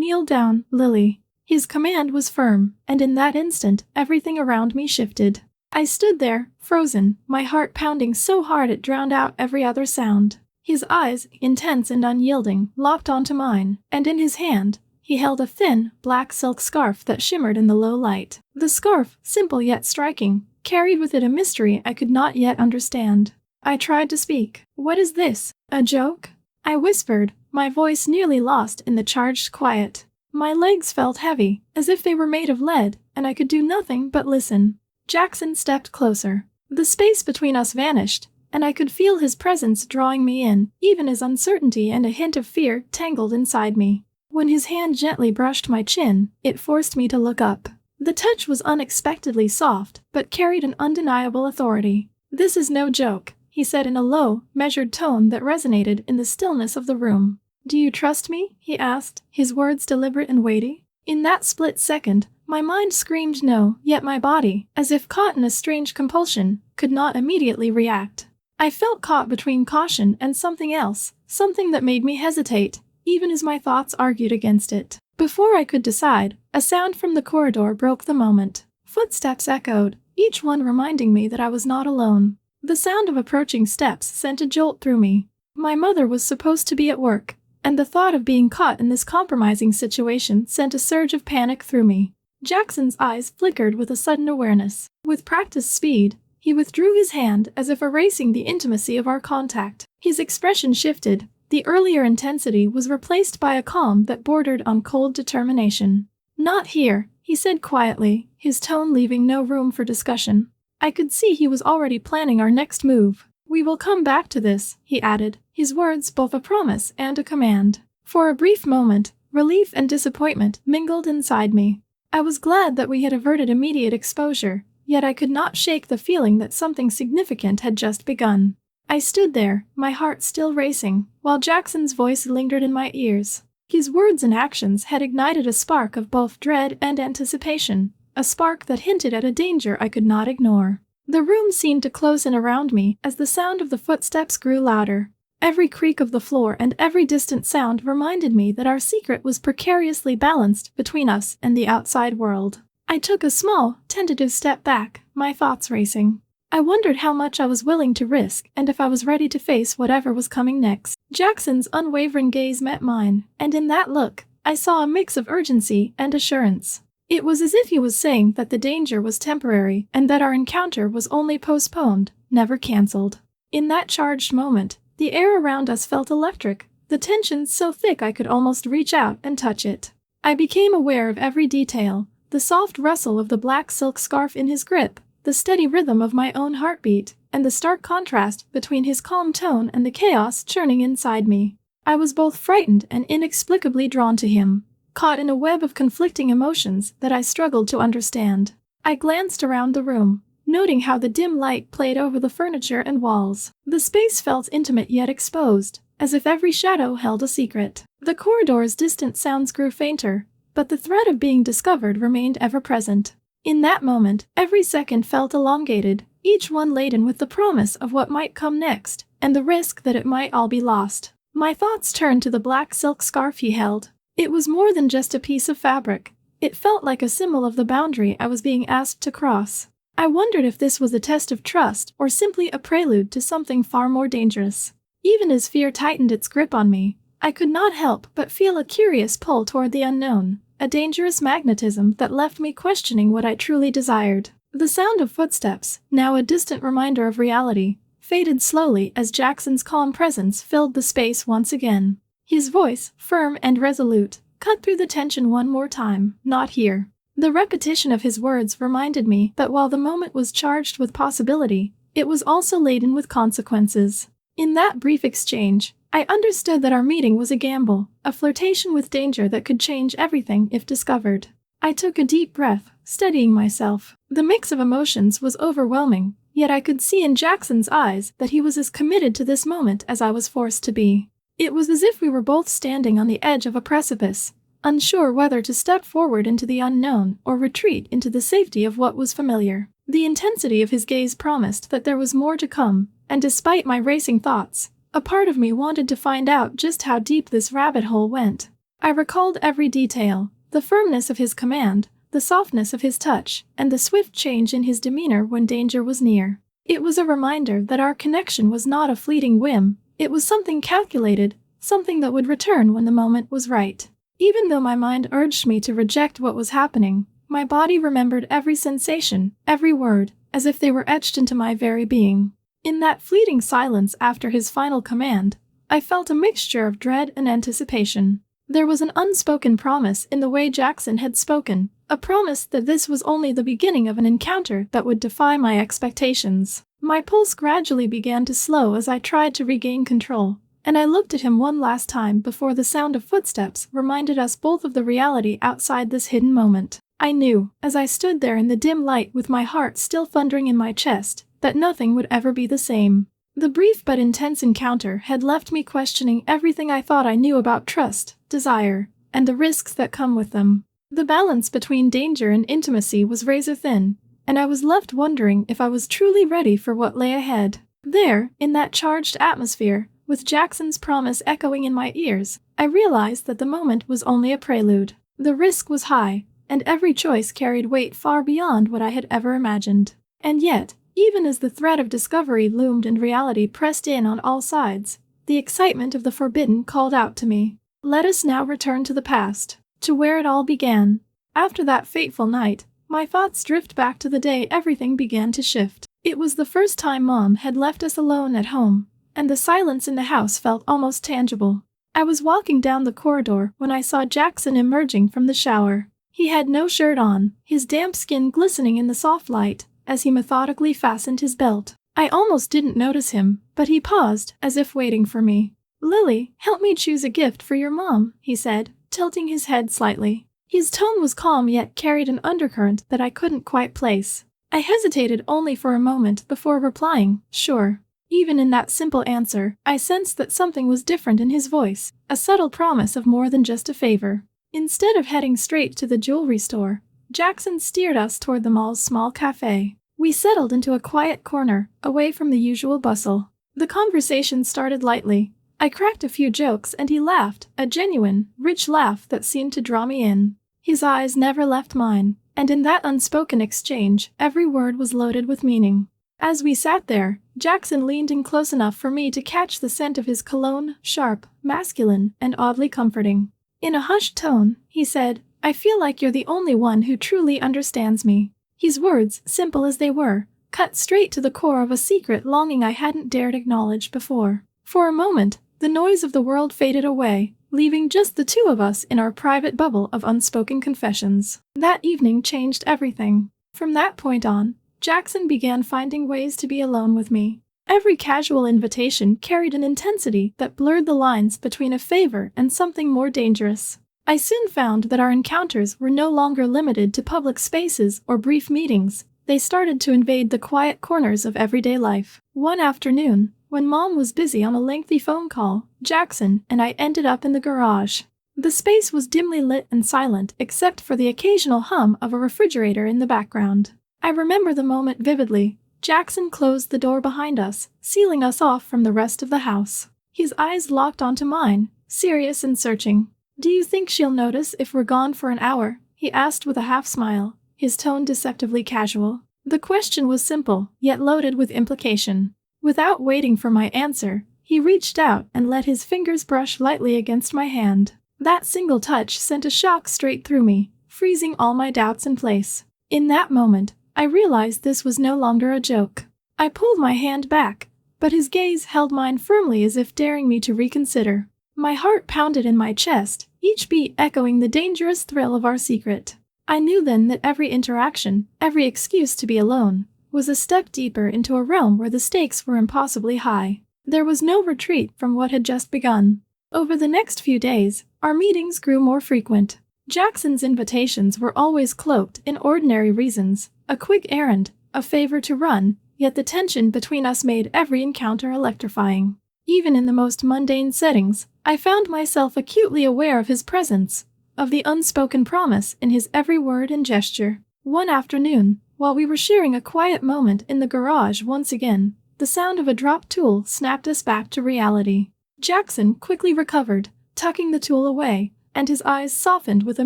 "Kneel down, Lily." His command was firm, and in that instant, everything around me shifted. I stood there, frozen, my heart pounding so hard it drowned out every other sound. His eyes, intense and unyielding, locked onto mine, and in his hand, he held a thin, black silk scarf that shimmered in the low light. The scarf, simple yet striking, carried with it a mystery I could not yet understand. I tried to speak. "What is this? A joke?" I whispered, my voice nearly lost in the charged quiet. My legs felt heavy, as if they were made of lead, and I could do nothing but listen. Jackson stepped closer. The space between us vanished, and I could feel his presence drawing me in, even as uncertainty and a hint of fear tangled inside me. When his hand gently brushed my chin, it forced me to look up. The touch was unexpectedly soft, but carried an undeniable authority. "This is no joke," he said in a low, measured tone that resonated in the stillness of the room. "Do you trust me?" he asked, his words deliberate and weighty. In that split second, my mind screamed no, yet my body, as if caught in a strange compulsion, could not immediately react. I felt caught between caution and something else, something that made me hesitate, even as my thoughts argued against it. Before I could decide, a sound from the corridor broke the moment. Footsteps echoed, each one reminding me that I was not alone. The sound of approaching steps sent a jolt through me. My mother was supposed to be at work, and the thought of being caught in this compromising situation sent a surge of panic through me. Jackson's eyes flickered with a sudden awareness. With practiced speed, he withdrew his hand as if erasing the intimacy of our contact. His expression shifted. The earlier intensity was replaced by a calm that bordered on cold determination. "Not here," he said quietly, his tone leaving no room for discussion. I could see he was already planning our next move. "We will come back to this," he added, his words both a promise and a command. For a brief moment, relief and disappointment mingled inside me. I was glad that we had averted immediate exposure, yet I could not shake the feeling that something significant had just begun. I stood there, my heart still racing, while Jackson's voice lingered in my ears. His words and actions had ignited a spark of both dread and anticipation, a spark that hinted at a danger I could not ignore. The room seemed to close in around me as the sound of the footsteps grew louder. Every creak of the floor and every distant sound reminded me that our secret was precariously balanced between us and the outside world. I took a small, tentative step back, my thoughts racing. I wondered how much I was willing to risk and if I was ready to face whatever was coming next. Jackson's unwavering gaze met mine, and in that look, I saw a mix of urgency and assurance. It was as if he was saying that the danger was temporary and that our encounter was only postponed, never cancelled. In that charged moment, the air around us felt electric, the tension so thick I could almost reach out and touch it. I became aware of every detail, the soft rustle of the black silk scarf in his grip, the steady rhythm of my own heartbeat, and the stark contrast between his calm tone and the chaos churning inside me. I was both frightened and inexplicably drawn to him, caught in a web of conflicting emotions that I struggled to understand. I glanced around the room, noting how the dim light played over the furniture and walls. The space felt intimate yet exposed, as if every shadow held a secret. The corridor's distant sounds grew fainter, but the threat of being discovered remained ever present. In that moment, every second felt elongated, each one laden with the promise of what might come next, and the risk that it might all be lost. My thoughts turned to the black silk scarf he held. It was more than just a piece of fabric. It felt like a symbol of the boundary I was being asked to cross. I wondered if this was a test of trust or simply a prelude to something far more dangerous. Even as fear tightened its grip on me, I could not help but feel a curious pull toward the unknown. A dangerous magnetism that left me questioning what I truly desired. The sound of footsteps, now a distant reminder of reality, faded slowly as Jackson's calm presence filled the space once again. His voice, firm and resolute, cut through the tension one more time. "Not here." The repetition of his words reminded me that while the moment was charged with possibility, it was also laden with consequences. In that brief exchange, I understood that our meeting was a gamble, a flirtation with danger that could change everything if discovered. I took a deep breath, steadying myself. The mix of emotions was overwhelming, yet I could see in Jackson's eyes that he was as committed to this moment as I was forced to be. It was as if we were both standing on the edge of a precipice, unsure whether to step forward into the unknown or retreat into the safety of what was familiar. The intensity of his gaze promised that there was more to come, and despite my racing thoughts, a part of me wanted to find out just how deep this rabbit hole went. I recalled every detail, the firmness of his command, the softness of his touch, and the swift change in his demeanor when danger was near. It was a reminder that our connection was not a fleeting whim, it was something calculated, something that would return when the moment was right. Even though my mind urged me to reject what was happening, my body remembered every sensation, every word, as if they were etched into my very being. In that fleeting silence after his final command, I felt a mixture of dread and anticipation. There was an unspoken promise in the way Jackson had spoken, a promise that this was only the beginning of an encounter that would defy my expectations. My pulse gradually began to slow as I tried to regain control, and I looked at him one last time before the sound of footsteps reminded us both of the reality outside this hidden moment. I knew, as I stood there in the dim light with my heart still thundering in my chest, that nothing would ever be the same. The brief but intense encounter had left me questioning everything I thought I knew about trust, desire, and the risks that come with them. The balance between danger and intimacy was razor thin, and I was left wondering if I was truly ready for what lay ahead. There, in that charged atmosphere, with Jackson's promise echoing in my ears, I realized that the moment was only a prelude. The risk was high, and every choice carried weight far beyond what I had ever imagined. And yet, even as the threat of discovery loomed and reality pressed in on all sides, the excitement of the forbidden called out to me. Let us now return to the past, to where it all began. After that fateful night, my thoughts drift back to the day everything began to shift. It was the first time Mom had left us alone at home, and the silence in the house felt almost tangible. I was walking down the corridor when I saw Jackson emerging from the shower. He had no shirt on, his damp skin glistening in the soft light, as he methodically fastened his belt. I almost didn't notice him, but he paused, as if waiting for me. "Lily, help me choose a gift for your mom," he said, tilting his head slightly. His tone was calm yet carried an undercurrent that I couldn't quite place. I hesitated only for a moment before replying, "Sure." Even in that simple answer, I sensed that something was different in his voice, a subtle promise of more than just a favor. Instead of heading straight to the jewelry store, Jackson steered us toward the mall's small cafe. We settled into a quiet corner, away from the usual bustle. The conversation started lightly. I cracked a few jokes and he laughed, a genuine, rich laugh that seemed to draw me in. His eyes never left mine, and in that unspoken exchange, every word was loaded with meaning. As we sat there, Jackson leaned in close enough for me to catch the scent of his cologne, sharp, masculine, and oddly comforting. In a hushed tone, he said, "I feel like you're the only one who truly understands me." His words, simple as they were, cut straight to the core of a secret longing I hadn't dared acknowledge before. For a moment, the noise of the world faded away, leaving just the two of us in our private bubble of unspoken confessions. That evening changed everything. From that point on, Jackson began finding ways to be alone with me. Every casual invitation carried an intensity that blurred the lines between a favor and something more dangerous. I soon found that our encounters were no longer limited to public spaces or brief meetings. They started to invade the quiet corners of everyday life. One afternoon, when Mom was busy on a lengthy phone call, Jackson and I ended up in the garage. The space was dimly lit and silent except for the occasional hum of a refrigerator in the background. I remember the moment vividly. Jackson closed the door behind us, sealing us off from the rest of the house. His eyes locked onto mine, serious and searching. "Do you think she'll notice if we're gone for an hour?" he asked with a half-smile, his tone deceptively casual. The question was simple, yet loaded with implication. Without waiting for my answer, he reached out and let his fingers brush lightly against my hand. That single touch sent a shock straight through me, freezing all my doubts in place. In that moment, I realized this was no longer a joke. I pulled my hand back, but his gaze held mine firmly as if daring me to reconsider. My heart pounded in my chest, each beat echoing the dangerous thrill of our secret. I knew then that every interaction, every excuse to be alone, was a step deeper into a realm where the stakes were impossibly high. There was no retreat from what had just begun. Over the next few days, our meetings grew more frequent. Jackson's invitations were always cloaked in ordinary reasons, a quick errand, a favor to run, yet the tension between us made every encounter electrifying. Even in the most mundane settings, I found myself acutely aware of his presence, of the unspoken promise in his every word and gesture. One afternoon, while we were sharing a quiet moment in the garage once again, the sound of a dropped tool snapped us back to reality. Jackson quickly recovered, tucking the tool away, and his eyes softened with a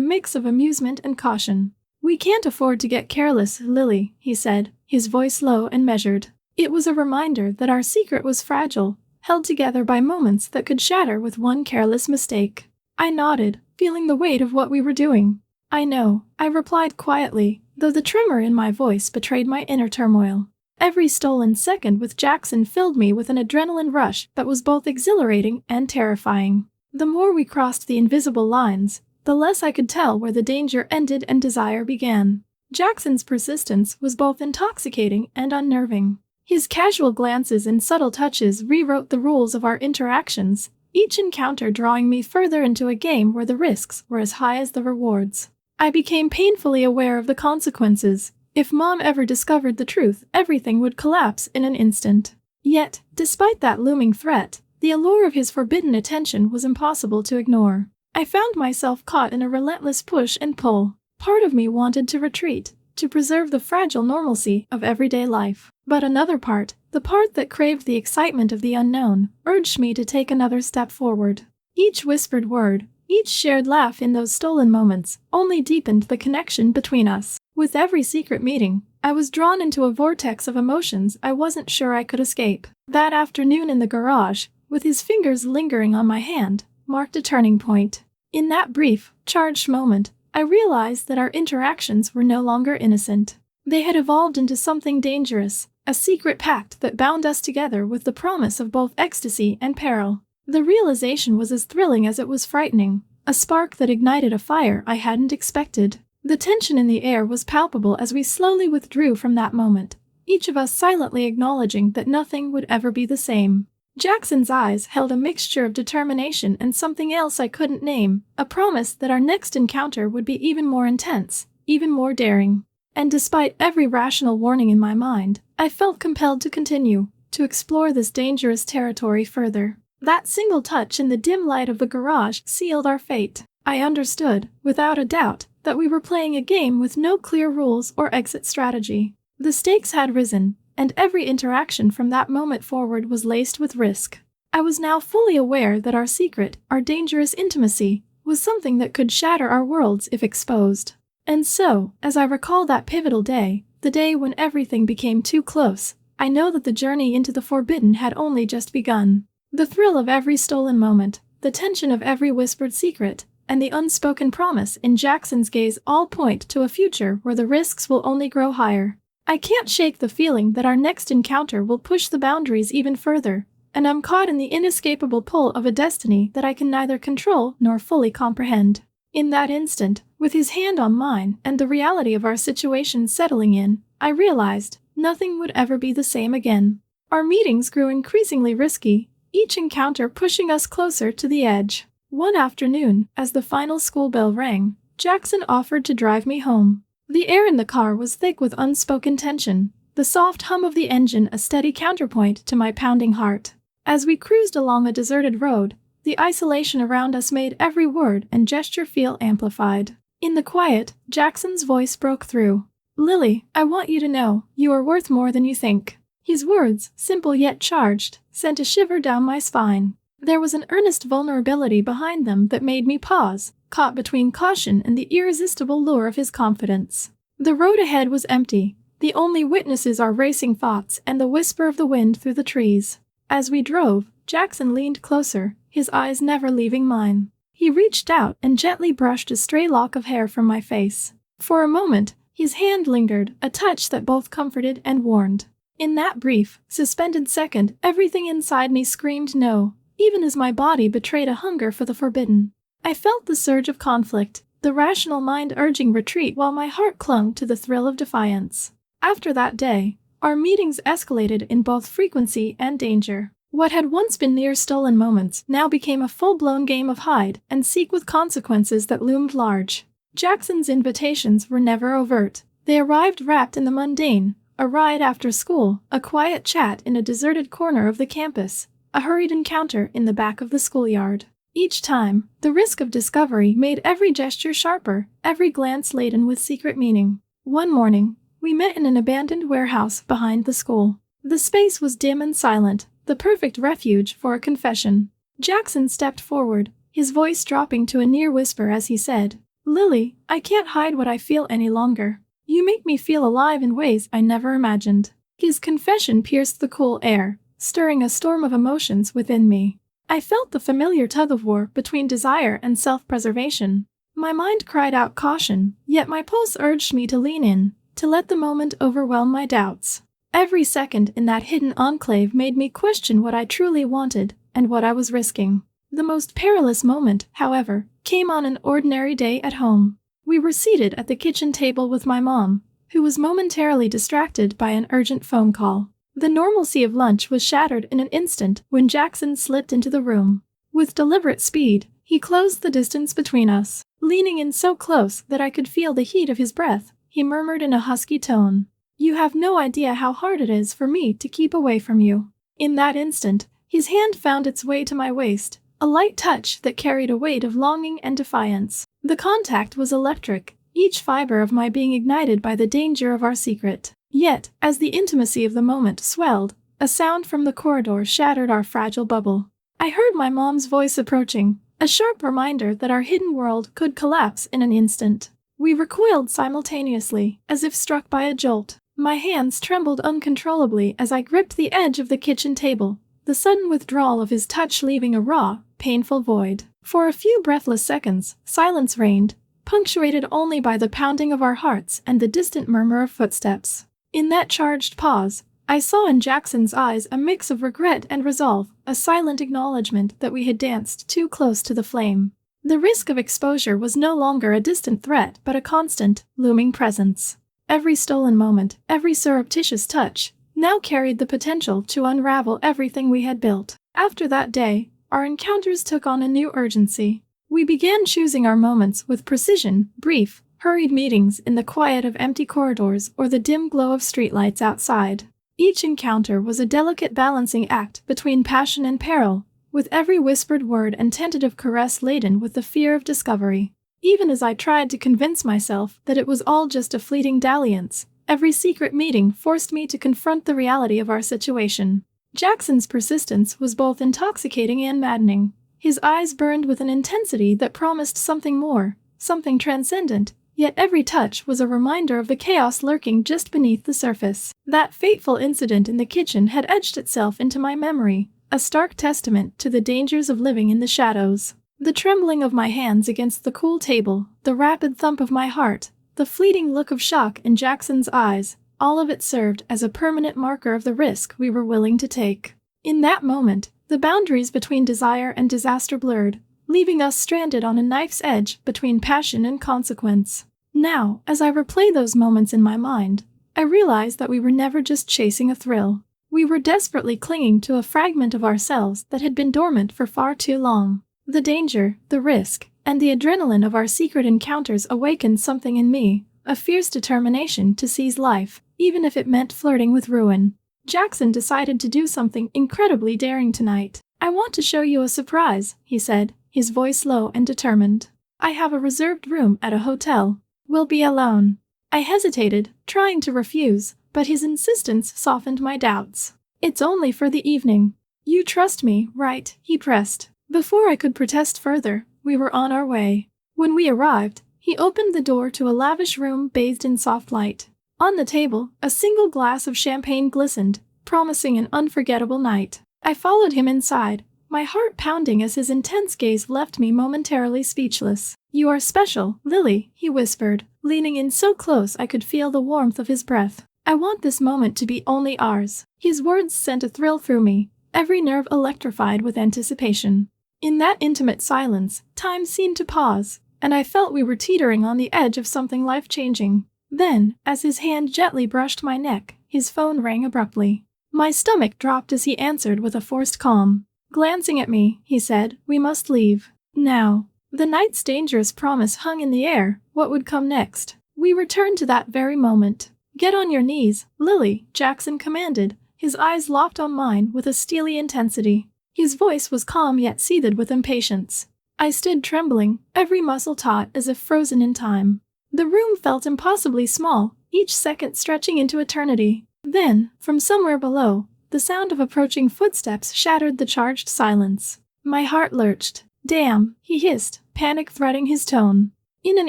mix of amusement and caution. "We can't afford to get careless, Lily," he said, his voice low and measured. It was a reminder that our secret was fragile, held together by moments that could shatter with one careless mistake. I nodded, feeling the weight of what we were doing. "I know," I replied quietly, though the tremor in my voice betrayed my inner turmoil. Every stolen second with Jackson filled me with an adrenaline rush that was both exhilarating and terrifying. The more we crossed the invisible lines, the less I could tell where the danger ended and desire began. Jackson's persistence was both intoxicating and unnerving. His casual glances and subtle touches rewrote the rules of our interactions, each encounter drawing me further into a game where the risks were as high as the rewards. I became painfully aware of the consequences. If Mom ever discovered the truth, everything would collapse in an instant. Yet, despite that looming threat, the allure of his forbidden attention was impossible to ignore. I found myself caught in a relentless push and pull. Part of me wanted to retreat, to preserve the fragile normalcy of everyday life. But another part, the part that craved the excitement of the unknown, urged me to take another step forward. Each whispered word, each shared laugh in those stolen moments, only deepened the connection between us. With every secret meeting, I was drawn into a vortex of emotions I wasn't sure I could escape. That afternoon in the garage, with his fingers lingering on my hand, marked a turning point. In that brief, charged moment, I realized that our interactions were no longer innocent. They had evolved into something dangerous, a secret pact that bound us together with the promise of both ecstasy and peril. The realization was as thrilling as it was frightening, a spark that ignited a fire I hadn't expected. The tension in the air was palpable as we slowly withdrew from that moment, each of us silently acknowledging that nothing would ever be the same. Jackson's eyes held a mixture of determination and something else I couldn't name, a promise that our next encounter would be even more intense, even more daring. And despite every rational warning in my mind, I felt compelled to continue, to explore this dangerous territory further. That single touch in the dim light of the garage sealed our fate. I understood, without a doubt, that we were playing a game with no clear rules or exit strategy. The stakes had risen, and every interaction from that moment forward was laced with risk. I was now fully aware that our secret, our dangerous intimacy, was something that could shatter our worlds if exposed. And so, as I recall that pivotal day, the day when everything became too close, I know that the journey into the forbidden had only just begun. The thrill of every stolen moment, the tension of every whispered secret, and the unspoken promise in Jackson's gaze all point to a future where the risks will only grow higher. I can't shake the feeling that our next encounter will push the boundaries even further, and I'm caught in the inescapable pull of a destiny that I can neither control nor fully comprehend. In that instant, with his hand on mine and the reality of our situation settling in, I realized nothing would ever be the same again. Our meetings grew increasingly risky, each encounter pushing us closer to the edge. One afternoon, as the final school bell rang, Jackson offered to drive me home. The air in the car was thick with unspoken tension, the soft hum of the engine a steady counterpoint to my pounding heart. As we cruised along a deserted road, the isolation around us made every word and gesture feel amplified. In the quiet, Jackson's voice broke through. "Lily, I want you to know, you are worth more than you think." His words, simple yet charged, sent a shiver down my spine. There was an earnest vulnerability behind them that made me pause, caught between caution and the irresistible lure of his confidence. The road ahead was empty, the only witnesses our racing thoughts and the whisper of the wind through the trees. As we drove, Jackson leaned closer, his eyes never leaving mine. He reached out and gently brushed a stray lock of hair from my face. For a moment, his hand lingered, a touch that both comforted and warned. In that brief, suspended second, everything inside me screamed no, even as my body betrayed a hunger for the forbidden. I felt the surge of conflict, the rational mind urging retreat while my heart clung to the thrill of defiance. After that day, our meetings escalated in both frequency and danger. What had once been mere stolen moments now became a full-blown game of hide and seek with consequences that loomed large. Jackson's invitations were never overt. They arrived wrapped in the mundane, a ride after school, a quiet chat in a deserted corner of the campus, a hurried encounter in the back of the schoolyard. Each time, the risk of discovery made every gesture sharper, every glance laden with secret meaning. One morning, we met in an abandoned warehouse behind the school. The space was dim and silent, the perfect refuge for a confession. Jackson stepped forward, his voice dropping to a near whisper as he said, "Lily, I can't hide what I feel any longer. You make me feel alive in ways I never imagined." His confession pierced the cool air, stirring a storm of emotions within me. I felt the familiar tug-of-war between desire and self-preservation. My mind cried out caution, yet my pulse urged me to lean in, to let the moment overwhelm my doubts. Every second in that hidden enclave made me question what I truly wanted and what I was risking. The most perilous moment, however, came on an ordinary day at home. We were seated at the kitchen table with my mom, who was momentarily distracted by an urgent phone call. The normalcy of lunch was shattered in an instant when Jackson slipped into the room. With deliberate speed, he closed the distance between us. Leaning in so close that I could feel the heat of his breath, he murmured in a husky tone, "You have no idea how hard it is for me to keep away from you." In that instant, his hand found its way to my waist, a light touch that carried a weight of longing and defiance. The contact was electric, each fiber of my being ignited by the danger of our secret. Yet, as the intimacy of the moment swelled, a sound from the corridor shattered our fragile bubble. I heard my mom's voice approaching, a sharp reminder that our hidden world could collapse in an instant. We recoiled simultaneously, as if struck by a jolt. My hands trembled uncontrollably as I gripped the edge of the kitchen table, the sudden withdrawal of his touch leaving a raw, painful void. For a few breathless seconds, silence reigned, punctuated only by the pounding of our hearts and the distant murmur of footsteps. In that charged pause, I saw in Jackson's eyes a mix of regret and resolve, a silent acknowledgement that we had danced too close to the flame. The risk of exposure was no longer a distant threat but a constant, looming presence. Every stolen moment, every surreptitious touch, now carried the potential to unravel everything we had built. After that day, our encounters took on a new urgency. We began choosing our moments with precision, brief, hurried meetings in the quiet of empty corridors or the dim glow of streetlights outside. Each encounter was a delicate balancing act between passion and peril, with every whispered word and tentative caress laden with the fear of discovery. Even as I tried to convince myself that it was all just a fleeting dalliance, every secret meeting forced me to confront the reality of our situation. Jackson's persistence was both intoxicating and maddening. His eyes burned with an intensity that promised something more, something transcendent, yet every touch was a reminder of the chaos lurking just beneath the surface. That fateful incident in the kitchen had etched itself into my memory, a stark testament to the dangers of living in the shadows. The trembling of my hands against the cool table, the rapid thump of my heart, the fleeting look of shock in Jackson's eyes, all of it served as a permanent marker of the risk we were willing to take. In that moment, the boundaries between desire and disaster blurred, leaving us stranded on a knife's edge between passion and consequence. Now, as I replay those moments in my mind, I realize that we were never just chasing a thrill. We were desperately clinging to a fragment of ourselves that had been dormant for far too long. The danger, the risk, and the adrenaline of our secret encounters awakened something in me, a fierce determination to seize life, even if it meant flirting with ruin. Jackson decided to do something incredibly daring tonight. "I want to show you a surprise," he said, his voice low and determined. "I have a reserved room at a hotel. We'll be alone." I hesitated, trying to refuse, but his insistence softened my doubts. "It's only for the evening. You trust me, right?" he pressed. Before I could protest further, we were on our way. When we arrived, he opened the door to a lavish room bathed in soft light. On the table, a single glass of champagne glistened, promising an unforgettable night. I followed him inside, my heart pounding as his intense gaze left me momentarily speechless. "You are special, Lily," he whispered, leaning in so close I could feel the warmth of his breath. "I want this moment to be only ours." His words sent a thrill through me, every nerve electrified with anticipation. In that intimate silence, time seemed to pause, and I felt we were teetering on the edge of something life-changing. Then, as his hand gently brushed my neck, his phone rang abruptly. My stomach dropped as he answered with a forced calm. Glancing at me, he said, "We must leave. Now." The night's dangerous promise hung in the air. What would come next? We returned to that very moment. "Get on your knees, Lily," Jackson commanded, his eyes locked on mine with a steely intensity. His voice was calm yet seethed with impatience. I stood trembling, every muscle taut as if frozen in time. The room felt impossibly small, each second stretching into eternity. Then, from somewhere below, the sound of approaching footsteps shattered the charged silence. My heart lurched. "Damn," he hissed, panic threading his tone. In an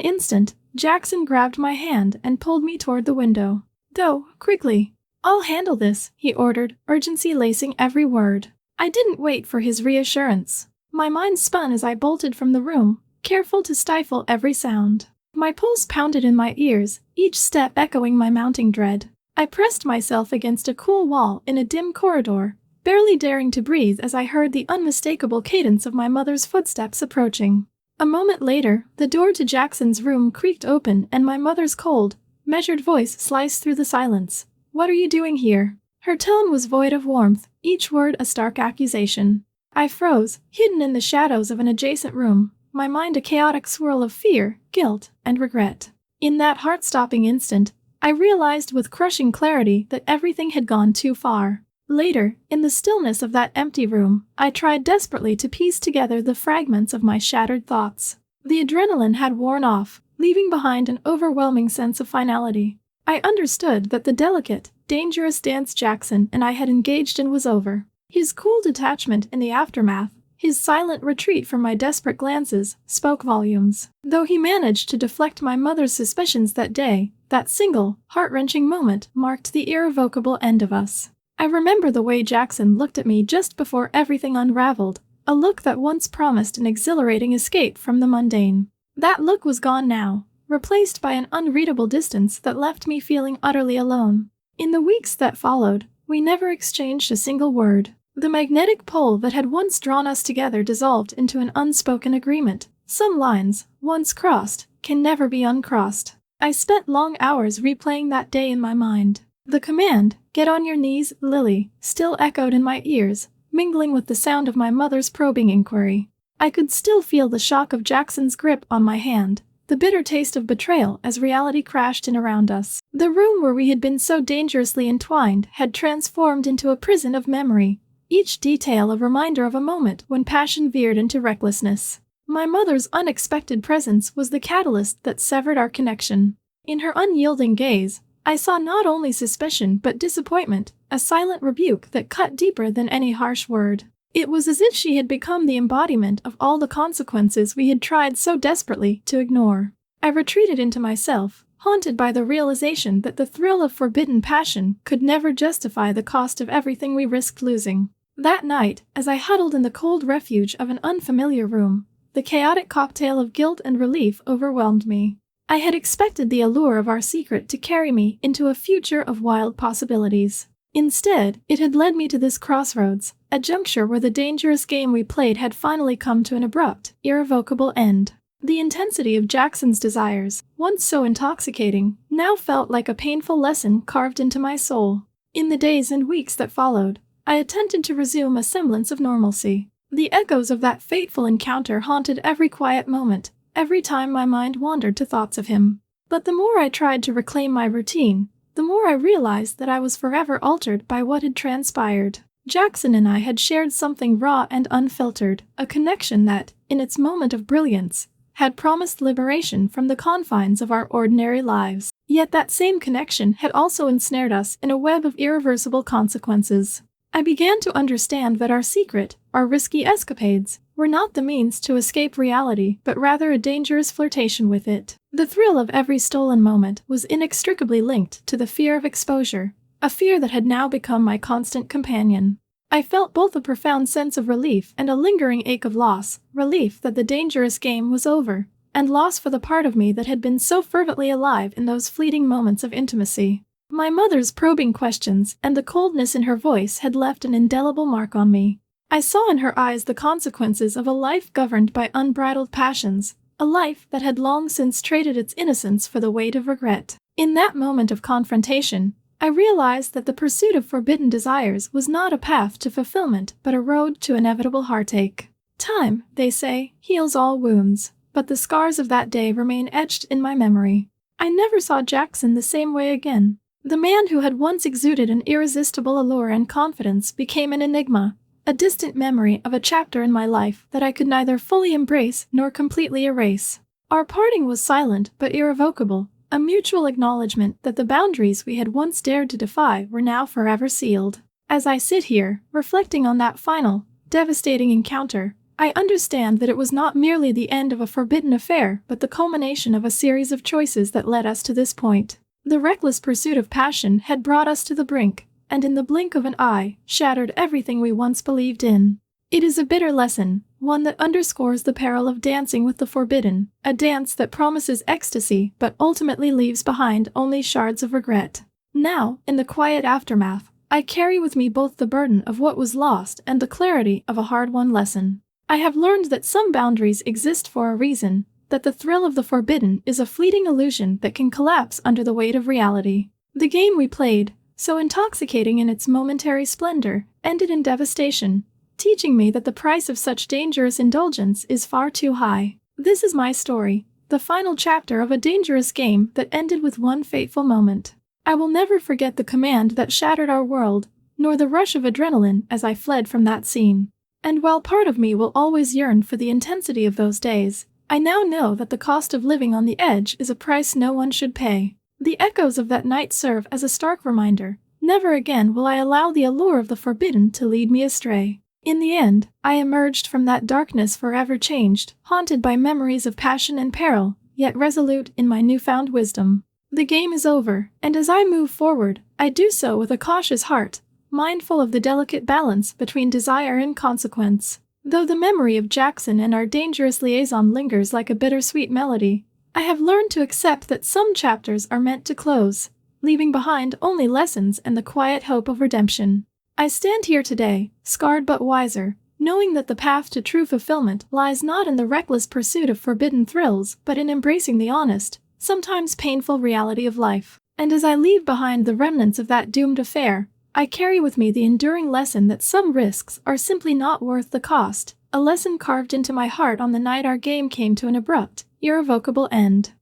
instant, Jackson grabbed my hand and pulled me toward the window. "Go, quickly." "I'll handle this," he ordered, urgency lacing every word. I didn't wait for his reassurance. My mind spun as I bolted from the room, careful to stifle every sound. My pulse pounded in my ears, each step echoing my mounting dread. I pressed myself against a cool wall in a dim corridor, barely daring to breathe as I heard the unmistakable cadence of my mother's footsteps approaching. A moment later, the door to Jackson's room creaked open and my mother's cold, measured voice sliced through the silence. "What are you doing here?" Her tone was void of warmth, each word a stark accusation. I froze, hidden in the shadows of an adjacent room, my mind a chaotic swirl of fear, guilt, and regret. In that heart-stopping instant, I realized with crushing clarity that everything had gone too far. Later, in the stillness of that empty room, I tried desperately to piece together the fragments of my shattered thoughts. The adrenaline had worn off, leaving behind an overwhelming sense of finality. I understood that the delicate, dangerous dance Jackson and I had engaged in was over. His cool detachment in the aftermath, his silent retreat from my desperate glances, spoke volumes. Though he managed to deflect my mother's suspicions that day, that single, heart-wrenching moment marked the irrevocable end of us. I remember the way Jackson looked at me just before everything unraveled, a look that once promised an exhilarating escape from the mundane. That look was gone now, replaced by an unreadable distance that left me feeling utterly alone. In the weeks that followed, we never exchanged a single word. The magnetic pole that had once drawn us together dissolved into an unspoken agreement. Some lines, once crossed, can never be uncrossed. I spent long hours replaying that day in my mind. The command, "Get on your knees, Lily," still echoed in my ears, mingling with the sound of my mother's probing inquiry. I could still feel the shock of Jackson's grip on my hand, the bitter taste of betrayal as reality crashed in around us. The room where we had been so dangerously entwined had transformed into a prison of memory, each detail a reminder of a moment when passion veered into recklessness. My mother's unexpected presence was the catalyst that severed our connection. In her unyielding gaze, I saw not only suspicion but disappointment, a silent rebuke that cut deeper than any harsh word. It was as if she had become the embodiment of all the consequences we had tried so desperately to ignore. I retreated into myself, haunted by the realization that the thrill of forbidden passion could never justify the cost of everything we risked losing. That night, as I huddled in the cold refuge of an unfamiliar room, the chaotic cocktail of guilt and relief overwhelmed me. I had expected the allure of our secret to carry me into a future of wild possibilities. Instead, it had led me to this crossroads, a juncture where the dangerous game we played had finally come to an abrupt, irrevocable end. The intensity of Jackson's desires, once so intoxicating, now felt like a painful lesson carved into my soul. In the days and weeks that followed, I attempted to resume a semblance of normalcy. The echoes of that fateful encounter haunted every quiet moment, every time my mind wandered to thoughts of him. But the more I tried to reclaim my routine, the more I realized that I was forever altered by what had transpired. Jackson and I had shared something raw and unfiltered, a connection that, in its moment of brilliance, had promised liberation from the confines of our ordinary lives. Yet that same connection had also ensnared us in a web of irreversible consequences. I began to understand that our secret, our risky escapades, were not the means to escape reality, but rather a dangerous flirtation with it. The thrill of every stolen moment was inextricably linked to the fear of exposure, a fear that had now become my constant companion. I felt both a profound sense of relief and a lingering ache of loss, relief that the dangerous game was over, and loss for the part of me that had been so fervently alive in those fleeting moments of intimacy. My mother's probing questions and the coldness in her voice had left an indelible mark on me. I saw in her eyes the consequences of a life governed by unbridled passions, a life that had long since traded its innocence for the weight of regret. In that moment of confrontation, I realized that the pursuit of forbidden desires was not a path to fulfillment but a road to inevitable heartache. Time, they say, heals all wounds, but the scars of that day remain etched in my memory. I never saw Jackson the same way again. The man who had once exuded an irresistible allure and confidence became an enigma, a distant memory of a chapter in my life that I could neither fully embrace nor completely erase. Our parting was silent but irrevocable, a mutual acknowledgement that the boundaries we had once dared to defy were now forever sealed. As I sit here, reflecting on that final, devastating encounter, I understand that it was not merely the end of a forbidden affair, but the culmination of a series of choices that led us to this point. The reckless pursuit of passion had brought us to the brink, and in the blink of an eye, shattered everything we once believed in. It is a bitter lesson, one that underscores the peril of dancing with the forbidden, a dance that promises ecstasy but ultimately leaves behind only shards of regret. Now, in the quiet aftermath, I carry with me both the burden of what was lost and the clarity of a hard-won lesson. I have learned that some boundaries exist for a reason, that the thrill of the forbidden is a fleeting illusion that can collapse under the weight of reality. The game we played, so intoxicating in its momentary splendor, ended in devastation, teaching me that the price of such dangerous indulgence is far too high. This is my story, the final chapter of a dangerous game that ended with one fateful moment. I will never forget the command that shattered our world, nor the rush of adrenaline as I fled from that scene. And while part of me will always yearn for the intensity of those days, I now know that the cost of living on the edge is a price no one should pay. The echoes of that night serve as a stark reminder. Never again will I allow the allure of the forbidden to lead me astray. In the end, I emerged from that darkness forever changed, haunted by memories of passion and peril, yet resolute in my newfound wisdom. The game is over, and as I move forward, I do so with a cautious heart, mindful of the delicate balance between desire and consequence. Though the memory of Jackson and our dangerous liaison lingers like a bittersweet melody, I have learned to accept that some chapters are meant to close, leaving behind only lessons and the quiet hope of redemption. I stand here today, scarred but wiser, knowing that the path to true fulfillment lies not in the reckless pursuit of forbidden thrills, but in embracing the honest, sometimes painful reality of life. And as I leave behind the remnants of that doomed affair, I carry with me the enduring lesson that some risks are simply not worth the cost, a lesson carved into my heart on the night our game came to an abrupt, irrevocable end.